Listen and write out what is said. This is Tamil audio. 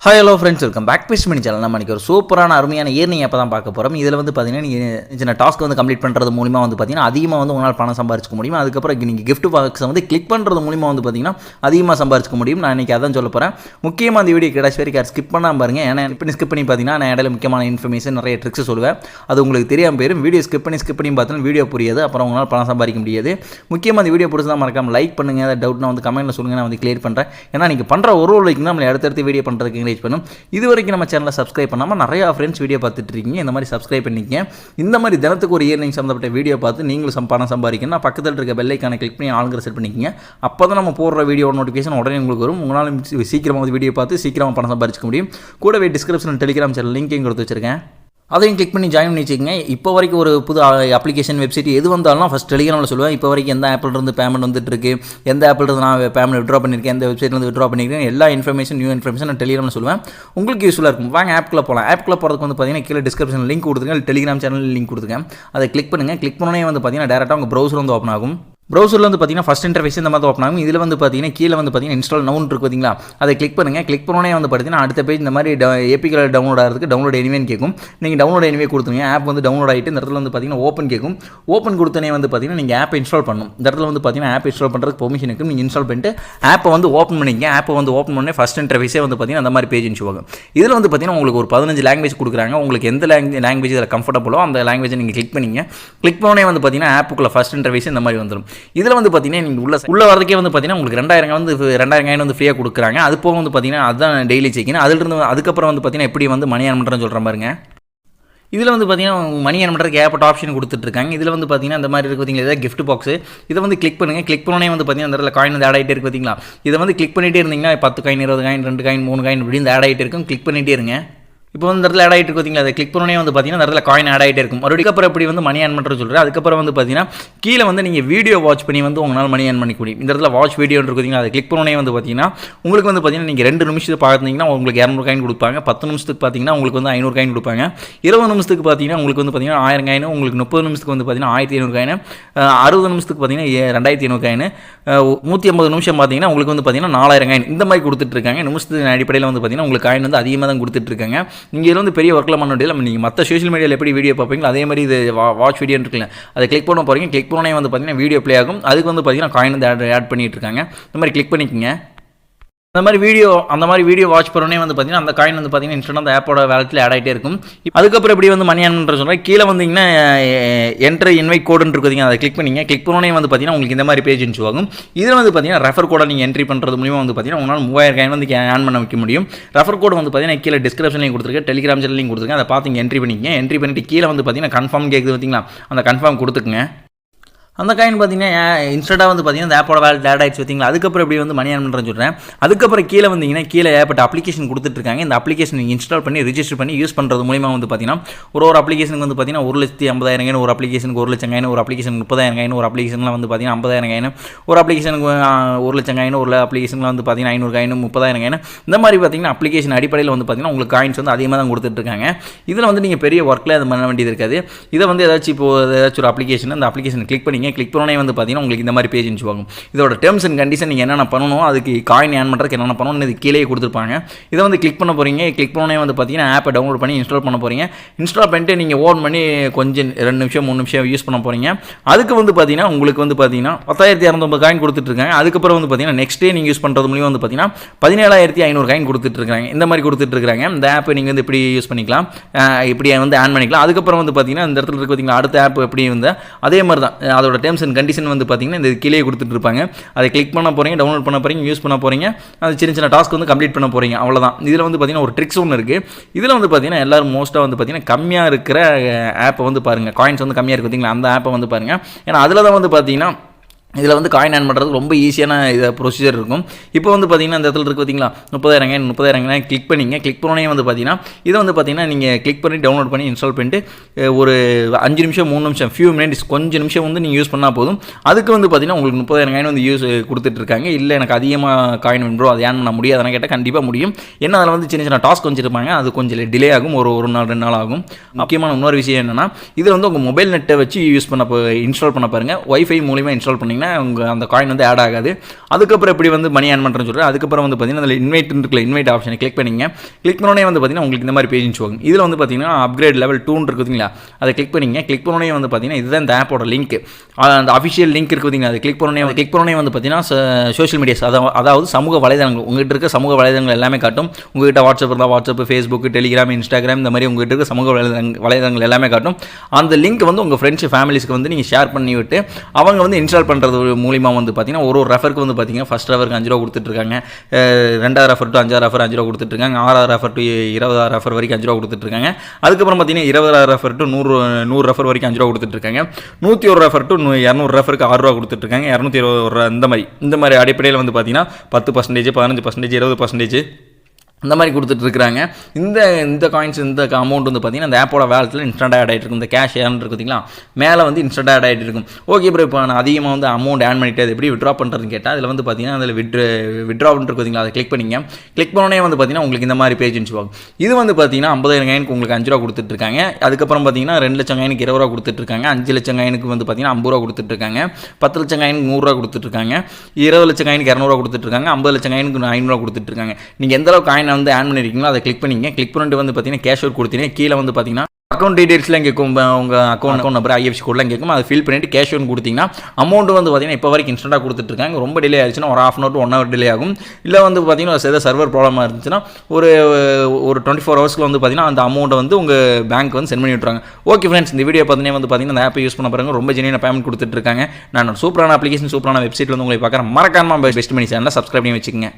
Hi hello friends, welcome back to Mani channel. நம்ம ஒரு சூப்பரான அருமையான ஏர்னிங் அப்போ தான் பார்க்க போகிறோம். இதில் பார்த்தீங்கன்னா நீங்கள் சின்ன டாஸ்க் கம்ப்ளீட் பண்ணுறது மூலிமா பார்த்தீங்கன்னா அதிகமாக உங்களால் பணம் சம்பாரிச்சிக்க முடியும். அதுக்கப்புறம் நீங்கள் கிஃப்ட் பாக்ஸை கிளிக் பண்ணுறது மூலிமா பார்த்தீங்கன்னா அதிகமாக சம்பாரிச்சிக்க முடியும். நான் இன்றைக்கி அதான் சொல்ல போகிறேன். முக்கியமாக அந்த வீடியோ கடைசி வரைக்கும் ஸ்கிப் பண்ணாமல் பாருங்கள். ஏன்னா ஸ்கிப் பண்ணி பார்த்தீங்கன்னா நான் இடையில முக்கியமான இன்ஃபர்மேஷன் நிறைய ட்ரிக்ஸ் சொல்லுவேன். அது உங்களுக்கு தெரியாமல் போயிடும். வீடியோ ஸ்கிப் பண்ணி பார்த்தீங்கன்னா வீடியோ புரியாது, அப்புறம் உங்களால் பணம் சம்பாதிக்க முடியாது. முக்கியமாக அந்த வீடியோ பிடிச்சா மறக்காமல் லைக் பண்ணுங்கள். ஏதாவது டவுட்னா கமெண்ட்டில் சொல்லுங்கள், நான் கிளியர் பண்ணுறேன். ஏன்னா நீங்கள் பண்ணுற ஒரு லைக் நம்மளை அடுத்தடுத்து வீடியோ பண்ணுறதுக்கு என்கரேஜ் பண்ணும். இது வரைக்கும் நம்ம சேனலை சப்ஸ்கிரைப் பண்ணாமல் நிறையா ஃப்ரெண்ட்ஸ் வீடியோ பார்த்துட்டு இருக்கீங்க. இந்த மாதிரி சப்ஸ்கிரைப் பண்ணிக்கங்க. இந்த மாதிரி தினத்துக்கு ஒரு இயர்னிங் சம்மந்தப்பட்ட வீடியோ பார்த்து நீங்களும் பணம் சம்பாதிக்கணும். பக்கத்தில் இருக்க பெல் ஐக்கானை கிளிக் பண்ணி ஆளுங்கிற செட் பண்ணிக்கங்க. அப்போ தான் நம்ம போடுற வீடியோ நோட்டிஃபிகேஷன் உடனே உங்களுக்கு வரும். உங்களால் சீக்கிரமாக வீடியோ பார்த்து சீக்கிரமாக பணம் சம்பாதிக்க முடியும். கூடவே டிஸ்கிரிப்ஷனில் டெலிகிராம் சேனல் லிங்கையும் கொடுத்து வச்சிருக்கேன். அதையும் கிளிக் பண்ணி ஜாயின் பண்ணி வச்சுக்கோங்க. இப்போ வரைக்கும் ஒரு புது அப்ளிகேஷன் வெப்சைட் எது வந்தாலும் ஃபஸ்ட் டெலிகிராமில் சொல்லுவேன். இப்போ வரைக்கும் எந்த ஆப்பிலிருந்து பேமெண்ட் வந்துட்டுருக்கு, எந்த ஆப்பிலிருந்து நான் பேமெண்ட் விட்ரா பண்ணியிருக்கேன், எந்த வெப்சைட்லேருந்து விட்ரா பண்ணியிருக்கேன், எல்லா இன்ஃபர்மேஷன் நியூ இன்ஃபர்மேஷன் நான் டெலிகிராமில் சொல்லுவேன். உங்களுக்கு யூஸ்ஃபுல்லாக இருக்கும். வாங்க ஆப்க்குள்ளே போகலாம். ஆப்க்குள்ளே போகிறதுக்கு பார்த்தீங்கன்னா கீழே டிஸ்கிரிப்ஷன் லிங்க் கொடுத்துருங்க. டெலிகிராம் சேனல் லிங்க் கொடுத்துருக்கேன். அதை கிளிக் பண்ணுங்கள். கிளிக் பண்ணோன்னே பார்த்தீங்கன்னா டேரெக்டாக உங்கள் ப்ரௌசர் ஓப்பன் ஆகும். ப்ரௌசரில் பார்த்தீங்கன்னா ஃபஸ்ட் இன்டர்ஃபேஸ் இந்த மாதிரி ஓப்பன் ஆகும். இதில் பார்த்தீங்கன்னா கீழே பார்த்தீங்கன்னா இன்ஸ்டால் நவுன் இருக்குது பார்த்தீங்களா, அதை கிளிக் பண்ணுங்கள். கிளிக் பண்ணோன்னே பார்த்தீங்கன்னா அடுத்த பேஜ் இந்த மாதிரி ஏபிக்கில் டவுன்லோட் ஆகிறதுக்கு டவுன்லோட் எனிவேன்னு கேட்கும். நீங்கள் டவுன்லோட் எனிவே கொடுத்துருங்க. ஆப் டவுன்லோட் ஆகிட்டு இந்த இடத்துல பார்த்தீங்கன்னா ஓப்பன் கேட்கும். ஓப்பன் கொடுத்தனே பார்த்தீங்கன்னா நீங்கள் ஆப்பை இன்ஸ்டால் பண்ணணும். இந்த இடத்துல பார்த்தீங்கன்னா ஆப் இன்ஸ்டால் பண்ணுறதுக்கு பெர்மிஷன் இருக்குது. நீங்கள் இன்ஸ்டால் பண்ணிட்டு ஆப்பை ஓப்பன் பண்ணிங்க. ஆப்பை ஓப்பன் பண்ணி ஃபஸ்ட் இன்டர்ஃபேஸே பார்த்தீங்கன்னா அந்த மாதிரி பேஜ் இன்ஷோ ஆகும். இதில் பார்த்தீங்கன்னா உங்களுக்கு ஒரு 15 லாங்குவேஜ் கொடுக்குறாங்க. உங்களுக்கு எந்த லாங்குவேஜ் இதில் கம்ஃபர்டபுளோ அந்த லாங்குவேஜை நீங்கள் கிளிக் பண்ணிங்க. கிளிக் பண்ணோன்னே பார்த்தீங்கன்னா ஆப்புக்குள்ள ஃபஸ்ட் இன்டர்ஃபேஸ் இந்த மாதிரி வந்துடும். இதில் பார்த்தீங்கன்னா நீங்கள் உள்ள வரதுக்கே பார்த்தீங்கன்னா உங்களுக்கு 2000 ஃப்ரீயாக கொடுக்குறாங்க. அது போக பார்த்தீங்கன்னா அதுதான் டெய்லி செக்கிங். அதிலிருந்து அதுக்கப்புறம் பார்த்தீங்கன்னா எப்படி மணி ஏர்ன் பண்ணுறேன்னு சொல்கிற பாருங்க. இதில் பார்த்தீங்கன்னா மணி ஏர்ன் பண்ணுறதுக்கு ஏகப்பட்ட ஆப்ஷன் கொடுத்துட்ருக்காங்க. இதில் பார்த்தீங்கன்னா இந்த மாதிரி இருக்குது பார்த்தீங்களா, ஏதாவது கிஃப்ட் பாக்ஸ். இதை கிளிக் பண்ணுங்கள். கிளிக் பண்ணோன்னே பார்த்தீங்கன்னா அந்த இடத்துல காயின் ஆட் ஆகிட்டே இருக்குது பார்த்தீங்களா. இதை கிளிக் பண்ணிகிட்டே இருந்தீங்கன்னா 10 காயின், 20 காயின், 2 காயின், 3 காயின் இப்படி ஆட் ஆகிட்டே இருக்கும். கிளிக் பண்ணிகிட்டே இருங்க. இப்போ இந்த இடத்துல ஆட் ஆகிட்டு பார்த்தீங்களா, அதை கிளிக் பண்ணோன்னே பார்த்தீங்கன்னா இந்த இடத்துல காயின் ஆட் ஆகிட்டே இருக்கும். மறுபடியும் அப்புறம் எப்படி மணி ஏர்ன் பண்ணுறது சொல்கிறேன். அதுக்கப்புறம் பார்த்தீங்கன்னா கீழே நீங்கள் வீடியோ வாட்ச் பண்ணி உங்களால் மணி ஏர்ன் பண்ணிக்க முடியும். இந்த இடத்துல வாட்ச் வீடியோ இருக்குதுங்களா, அதை கிளிக் பண்ணோன்னே பார்த்தீங்கன்னா உங்களுக்கு பார்த்தீங்கன்னா நீங்கள் 2 நிமிஷத்துக்கு பார்த்தீங்கன்னா உங்களுக்கு 200 காயின் கொடுப்பாங்க. 10 நிமிஷத்துக்கு பார்த்தீங்கன்னா உங்களுக்கு 500 காயின் கொடுப்பாங்க. 20 நிமிஷத்துக்கு பார்த்தீங்கன்னா உங்களுக்கு பார்த்தீங்கன்னா 1000 காயின். உங்களுக்கு 30 நிமிஷத்துக்கு பார்த்தீங்கன்னா 1500 காயின். 60 நிமிஷத்துக்கு பார்த்தீங்கன்னா 2500 காயின். 150 நிமிஷம் பார்த்தீங்கன்னா உங்களுக்கு பார்த்தீங்கன்னா 4000 காயின். இந்த மாதிரி கொடுத்துட்ருக்காங்க. நிமிஷத்துக்கு அடிப்படையில் பார்த்தீங்கன்னா உங்களுக்கு காயின் அதிகமாக தான் கொடுத்துட்ருக்காங்க. நீங்கள் இதில் பெரிய ஒர்க்கில் பண்ண முடியல. நீங்கள் மற்ற சோஷியல் மீடியாவில் எப்படி வீடியோ பார்ப்பீங்களோ அதே மாதிரி இது வாட்ச் வீடியோ இருக்குல்ல, அதை கிளிக் பண்ண போகிறீங்க. கிளிக் பண்ணோன்னே பார்த்தீங்கன்னா வீடியோ ப்ளே ஆகும். அதுக்கு பார்த்தீங்கன்னா காயின் ஆட் பண்ணிட்டு இருக்காங்க. இந்த மாதிரி கிளிக் பண்ணிக்கோங்க. அந்த மாதிரி வீடியோ வாட்ச் பண்ணோன்னே பார்த்தீங்கன்னா அந்த காயின் பார்த்தீங்கன்னா இன்ஸ்டன்ட் அந்த ஆப்போட வேலட்டில் ஆட் ஆகிட்டே இருக்கும். அதுக்கப்புறம் எப்படி மணி ஏர்ன் பண்ணுற சொல்கிறேன். கீழே வந்தீங்கன்னா என்ட்ரு இன்வைட் கோடுன்னு இருக்குதுங்க, அதை கிளிக் பண்ணிங்க. கிளிக் பண்ணோன்னே பார்த்தீங்கன்னா உங்களுக்கு இந்த மாதிரி பேஜ் இன்ஷோ ஆகும். இதில் பார்த்தீங்கன்னா ரெஃபர் கோடை நீங்கள் என்ட்ரி பண்ணுறது மூலிமா பார்த்தீங்கன்னா உங்களால் 3000 காயின் ஏர்ன் பண்ண வைக்க முடியும். ரெஃபர் கோடு பார்த்தீங்கன்னா கீழே டிஸ்கிரிப்ஷன்லையும் கொடுத்துருக்கேன், டெலிகிராம் சேனல்லையும் கொடுத்துருக்கேன். அதை பார்த்து என்ட்ரி பண்ணிக்கங்க. என்ட்ரி பண்ணிட்டு கீழே பார்த்தீங்கன்னா கன்ஃபார்ம் கேட்குது பார்த்தீங்களா, அந்த கன்ஃபார்ம் கொடுத்துக்குங்க. அந்த காயின் பார்த்தீங்கன்னா இன்ஸ்டன்ட்டாக பார்த்தீங்கன்னா இந்த ஆப்போட வேலட் ஆட் ஆகிடுச்சு பார்த்தீங்களா. அதுக்கப்புறம் எப்படி மணி ஏர்ன் பண்ணுறேன்னு சொல்கிறேன். அதுக்கப்புறம் கீழே கீழே ஏற்பட்ட அப்ளிகேஷன் கொடுத்துட்ருக்காங்க. இந்த அப்ளிகேஷன் நீங்கள் இன்ஸ்டால் பண்ணி ரிஜிஸ்டர் பண்ணி யூஸ் பண்ணுறது மூலிமா பார்த்தீங்கன்னா ஒரு அப்ளிகேஷனுக்கு பார்த்தீங்கன்னா 1,50,000 காயின், ஒரு அப்ளிகேஷனுக்கு 1,00,000 காயின், ஒரு அப்ளிகேஷனுக்கு 30,000 காயின், ஒரு அப்ளிகேஷனில் பார்த்தீங்கன்னா 50,000 காயின், ஒரு அப்ளிகேஷனுக்கு 1,00,000 காயின், ஒரு அப்ளிகேஷனில் பார்த்தீங்கன்னா 500 காயின், 30,000 காயின். இந்த மாதிரி பார்த்தீங்கன்னா அப்ளிகேஷன் அடிப்படையில் பார்த்தீங்கன்னா உங்களுக்கு காயின்ஸ் அதிகமாக தான் கொடுத்துட்ருக்காங்க. இதில் நீங்கள் பெரிய ஒர்க்கில் அது பண்ண வேண்டியது இருக்காது. இதை ஏதாச்சும் ஒரு அப்ளிகேஷன், அந்த அப்ளிகேஷன் கிளிக் பண்ணிங்க. கிளிக் பண்ணோன்னே பார்த்தீங்கன்னா உங்களுக்கு இந்த மாதிரி பேஜ் இன்ஷோ ஆகும். இதோட டேர்ம்ஸ் அண்ட் கண்டிஷன் நீங்கள் என்னென்ன பண்ணணும், அதுக்கு காயின் ஏர்ன் பண்ணுறதுக்கு என்னென்ன பண்ணணும், இது கீழே கொடுத்துருப்பாங்க. இதை கிளிக் பண்ண போகிறீங்க. கிளிக் பண்ணோன்னே பார்த்தீங்கன்னா ஆப்பை டவுன்லோட் பண்ணி இன்ஸ்டால் பண்ண போகிறீங்க. இன்ஸ்டால் பண்ணிட்டு நீங்கள் ஓன் பண்ணி கொஞ்சம் 2 நிமிஷம் 3 நிமிஷம் யூஸ் பண்ண போகிறீங்க. அதுக்கு பார்த்தீங்கன்னா உங்களுக்கு பார்த்தீங்கன்னா 10,250 காயின் கொடுத்துட்ருக்காங்க. அதுக்கப்புறம் பார்த்தீங்கன்னா நெக்ஸ்ட் டே நீங்கள் யூஸ் பண்ணுறது மூலியம் பார்த்தீங்கன்னா 17,500 காயின் கொடுத்துட்ருக்காங்க. இந்த மாதிரி கொடுத்துட்ருக்காங்க. இந்த ஆப்பை நீங்கள் இப்படி யூஸ் பண்ணிக்கலாம், இப்படி ஆன் பண்ணிக்கலாம். அதுக்கப்புறம் பார்த்தீங்கன்னா இந்த இடத்துல பார்த்தீங்கன்னா அடுத்த ஆப் எப்படி அதே மாதிரி தான் அதோட டேர்ம்ஸ் அண்ட் கண்டிஷன் பார்த்தீங்கன்னா இந்த கீழே கொடுத்துட்டு இருப்பாங்க. அதை கிளிக் பண்ண போறீங்க, டவுன்லோட் பண்ண போறீங்க, யூஸ் பண்ண போறீங்க. அது சின்ன டாஸ்க் கம்ப்ளீட் பண்ண போறீங்க. அவ்வளவுதான். இதில் பார்த்தீங்கன்னா ஒரு ட்ரிக்ஸ் ஒன்று இருக்கு. இதில் பார்த்தீங்கன்னா எல்லாரும் மோஸ்ட்டாக பார்த்தீங்கன்னா கம்மியாக இருக்கிற ஆப்பை பாருங்க. காயின்ஸ் கம்மியாக இருக்கு பார்த்தீங்களா, அந்த ஆப்பை பாருங்க. ஏன்னா அதில் தான் பார்த்தீங்கன்னா இதில் காயின் ஏர்ன் பண்ணுறது ரொம்ப ஈஸியான ப்ரொசீஜர் இருக்கும். இப்போ பார்த்தீங்கன்னா இந்த இடத்துல இருக்குது பார்த்தீங்களா 30,000 காயின் கிளிக் பண்ணிங்க. கிளிக் பண்ணோன்னே பார்த்தீங்கன்னா இதை பார்த்தீங்கன்னா நீங்கள் கிளிக் பண்ணி டவுன்லோட் பண்ணி இன்ஸ்டால் பண்ணிட்டு ஒரு 5 நிமிஷம் 3 நிமிஷம் ஃபியூ மினிட்ஸ் கொஞ்சம் நிமிஷம் நீங்கள் யூஸ் பண்ணால் போதும். அதுக்கு பார்த்தீங்கன்னா உங்களுக்கு 30,000 காயின் யூஸ் கொடுத்துட்ருக்காங்க. இல்லை எனக்கு அதிகமாக காயின் வேணும் ப்ரோ, அது ஏர்ன் பண்ண முடியாதுன்னு கேட்டால் கண்டிப்பாக முடியும். ஏன்னா அதில் சின்ன டாஸ்க் வச்சுருப்பாங்க. அது கொஞ்சம் டிலே ஆகும், ஒரு நாள் 2 நாள் ஆகும். முக்கியமான இன்னொரு விஷயம் என்னென்னா இதில் உங்கள் மொபைல் நெட்டை வச்சு யூஸ் பண்ண இன்ஸ்டால் பண்ண பாருங்கள். வைஃபை மூலிமா இன்ஸ்டால் பண்ணிங்கன்னா பார்த்தீங்கன்னா உங்கள் அந்த காயின் வந்து ஆட் ஆகாது. அதுக்கப்புறம் எப்படி வந்து மணி ஏர்ன் பண்ணுறேன்னு சொல்கிறேன். அதுக்கப்புறம் வந்து பார்த்தீங்கன்னா அதில் இன்வைட் ஆப்ஷனை கிளிக் பண்ணிங்க. கிளிக் பண்ணோடனே வந்து பார்த்தீங்கன்னா உங்களுக்கு இந்த மாதிரி பேஜ் ஷோ ஆகும். இதில் வந்து பார்த்தீங்கன்னா அப்கிரேட் லெவல் 2 இருக்குதுங்களா, அதை கிளிக் பண்ணிங்க. கிளிக் பண்ணோடனே வந்து பார்த்தீங்கன்னா இதுதான் இந்த ஆப்போட லிங்க், அந்த அஃபிஷியல் லிங்க் இருக்குதுங்களா, அதை கிளிக் பண்ணோடனே வந்து பார்த்தீங்கன்னா சோஷியல் மீடியாஸ், அதாவது சமூக வலைதளங்கள், உங்கள்கிட்ட இருக்க சமூக வலைதளங்கள் எல்லாமே காட்டும். உங்கள்கிட்ட வாட்ஸ்அப் இருந்தால் வாட்ஸ்அப், ஃபேஸ்புக், டெலிகிராம், இன்ஸ்டாகிராம், இந்த மாதிரி உங்கள்கிட்ட இருக்க சமூக வலைதளங்கள் எல்லாமே காட்டும். அந்த லிங்க் வந்து உங்கள் ஃப்ரெண்ட்ஸ் ஃபேமிலிஸ்க்கு வந்து நீங்கள் ஷேர் பண்ணி விட்டு அவங்க வந்து இன்ஸ்டால் பண்ணுறது மூலிமா வந்து பார்த்தீங்கன்னா ஒரு ரெஃபருக்கு வந்து பார்த்தீங்கன்னா ஃபஸ்ட் ரெஃபருக்கு 5 ரூபா கொடுத்துட்ருக்காங்க, 2வது ரெஃபர் டு 5வது ரெஃபர் 5 ரூபா கொடுத்துட்ருக்காங்க, 6வது ரெஃபர் டு 20வது ரெஃபர் வரைக்கும் 5 ரூபா கொடுத்துட்ருக்காங்க. அதுக்கப்புறம் பார்த்தீங்கன்னா 20வது ரெஃபர் டு 100 ரெஃபர் வரைக்கும் 5 ரூபா கொடுத்துட்ருக்காங்க. 101 ரெஃபர் டு 200 ரெஃபருக்கு 6 ரூபா கொடுத்துட்ருக்காங்க. 220 இந்த மாதிரி அடிப்படையில் வந்து பார்த்தீங்கன்னா 10%, 15%, 20% இந்த மாதிரி கொடுத்துட்ருக்காங்க. இந்த காயின்ஸ், இந்த அமௌண்ட் வந்து பார்த்தீங்கன்னா இந்த ஆப்போட வேலட்டில் இன்ஸ்டன்ட் ஆட் ஆகிட்டு இருக்கும். இந்த கேஷ் ஏர்ன் இருக்குதுங்களா, மேலே வந்து இன்ஸ்டன்ட் ஆட் ஆகிட்டு இருக்கும். ஓகே ப்ரோ, இப்போ நான் அதிகமாக வந்து அமௌண்ட் ஏர்ன் பண்ணிட்டு அது எப்படி விட்ரா பண்ணுறதுன்னு கேட்டால், அதில் வந்து பார்த்தீங்கன்னா அதில் விட்ராவல் இருக்குதுங்களா, அதை கிளிக் பண்ணிங்க. கிளிக் பண்ணோடனே வந்து பார்த்தீங்கன்னா உங்களுக்கு இந்த மாதிரி பேஜ் ஆகும். இது வந்து பார்த்தீங்கன்னா 50,000 காயினுக்கு உங்களுக்கு 5 ரூபா கொடுத்துட்ருக்காங்க. அதுக்கப்புறம் பார்த்தீங்கன்னா 2 லட்சம் காயினுக்கு 20 ரூபா கொடுத்துட்ருக்காங்க. 5 லட்சம் காயினுக்கு வந்து பார்த்தீங்கன்னா 50 ரூபா கொடுத்துட்ருக்காங்க. 10 லட்சம் காயினுக்கு 100 ரூபா கொடுத்துட்ருக்காங்க. 20 லட்சம் காயினுக்கு 200 ரூபா கொடுத்துட்ருக்காங்க. 50 லட்சம் காயினுக்கு 500 ரூபா கொடுத்துட்ருக்காங்க. நீங்கள் எந்த அளவுக்கு காயின் வந்து ஏர்ன் பண்ணியிருக்கீங்களோ அதை கிளிக் பண்ணிங்க. கிளிக் பண்ணிட்டு வந்து பார்த்தீங்கன்னா கேஷ் அவுட் கொடுத்தீங்க. கீழே வந்து பார்த்தீங்கன்னா அக்கௌண்ட் டீடைல்ஸ்லாம் கேட்கும், உங்கள் அக்கௌண்ட் நம்பர், IFSC கோட்லாம் கேட்கும். அதை ஃபில் பண்ணிட்டு கேஷ் அவுட் கொடுத்தீங்கன்னா அமௌண்ட் வந்து பார்த்தீங்கன்னா இப்போ வரைக்கும் இன்ஸ்டன்ட்டாக கொடுத்துட்ருக்காங்க. ரொம்ப டிலே ஆயிடுச்சுன்னா ஒரு 1/2 hour to 1 hour டிலே ஆகும். இல்லை வந்து பார்த்தீங்கன்னா ஏதாவது சர்வர் ப்ராப்ளமாக இருந்துச்சுன்னா ஒரு 24 ஹவர்ஸ்க்கு வந்து பார்த்தீங்கன்னா அந்த அமௌண்ட்டை வந்து உங்கள் பேங்க் வந்து சென்ட் பண்ணி விட்றாங்க. ஓகே ஃப்ரெண்ட்ஸ், இந்த வீடியோ பார்த்தீங்கன்னா வந்து பார்த்தீங்கன்னா அந்த ஆப்பை யூஸ் பண்ண பாருங்க, ரொம்ப ஜெனியூனாக பேமெண்ட் கொடுத்துட்ருக்காங்க. நான் சூப்பரான அப்ளிகேஷன், சூப்பரான வெப்சைட் வந்து உங்களை பார்க்குறேன். மறக்காம பெஸ்ட் மணி சேனலை சப்ஸ்கிரைப் பண்ணி வச்சுக்கோங்க.